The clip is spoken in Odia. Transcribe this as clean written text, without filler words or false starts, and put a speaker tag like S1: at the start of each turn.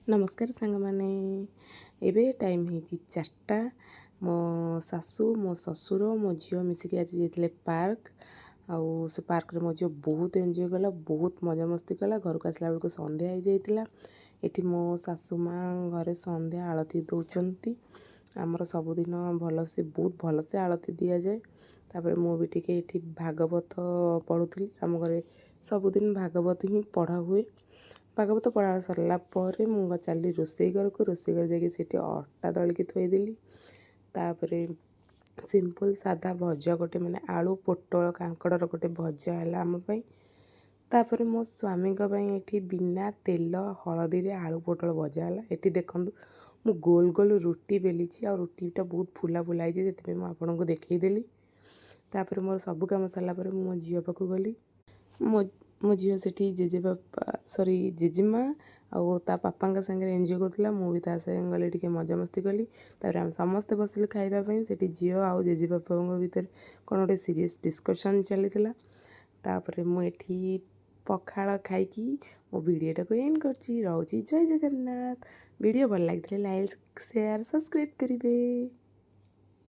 S1: नमस्कार सांग मैंने एबे टाइम है 4टा मो सासू मो ससुर मो झील मिसिक आज जाते पार्क आउ से पार्क रे मो झील बहुत एंजॉय कला बहुत मजा मस्ती कला घर को आसला बेलू संध्या हो जाइतिला एठी मो सासू माँ घरे संध्या आलती दौरान आमर सबुदिन भलसे बहुत भलसे आलती दि जाए तापर मु भी टिके एठी भागवत पढ़ुली आम घरे सबुदिन भागवत ही पढ़ा हुए भागवत पढ़ा सरला ପରେ ମୁଁ ଚାଲିଲି ରୋଷେଇ ଘରକୁ ରୋଷେଇ ଘର ଯାଇକି ସେଠି ଅଟା ଦଳିକି ଥୋଇଦେଲି ତାପରେ ସିମ୍ପଲ୍ ସାଧା ଭଜା ଗୋଟେ ମାନେ ଆଳୁ ପୋଟଳ କାଙ୍କଡ଼ର ଗୋଟେ ଭଜା ହେଲା ଆମ ପାଇଁ ତାପରେ ମୋ ସ୍ୱାମୀଙ୍କ ପାଇଁ ଏଠି ବିନା ତେଲ ହଳଦୀରେ ଆଳୁ ପୋଟଳ ଭଜା ହେଲା ଏଠି ଦେଖନ୍ତୁ ମୁଁ ଗୋଲ ଗୋଲ ରୁଟି ବେଲିଛି ଆଉ ରୁଟିଟା ବହୁତ ଫୁଲା ଫୁଲା ହେଇଛି ସେଥିପାଇଁ ମୁଁ ଆପଣଙ୍କୁ ଦେଖେଇଦେଲି ତାପରେ ମୋର ସବୁ କାମ ସରିଲା ପରେ ମୁଁ ମୋ ଝିଅ ପାଖକୁ ଗଲି ମୋ ଝିଅ ସେଠି ଜେଜେମା ଆଉ ତା ବାପାଙ୍କ ସାଙ୍ଗରେ ଏନ୍ଜୟ କରୁଥିଲା ମୁଁ ବି ତା ସାଙ୍ଗେ ଗଲି ଟିକେ ମଜାମସ୍ତି କଲି ତାପରେ ଆମେ ସମସ୍ତେ ବସିଲୁ ଖାଇବା ପାଇଁ ସେଠି ଝିଅ ଆଉ ଜେଜେବାପାଙ୍କ ଭିତରେ କ'ଣ ଗୋଟେ ସିରିୟସ୍ ଡିସ୍କସନ୍ ଚାଲିଥିଲା ତାପରେ ମୁଁ ଏଠି ପଖାଳ ଖାଇକି ମୋ ଭିଡ଼ିଓଟାକୁ ଏଣ୍ଡ କରିଛି ରହୁଛି ଜୟ ଜଗନ୍ନାଥ ଭିଡ଼ିଓ ଭଲ ଲାଗିଥିଲେ ଲାଇକ୍ ସେୟାର ସବସ୍କ୍ରାଇବ୍ କରିବେ।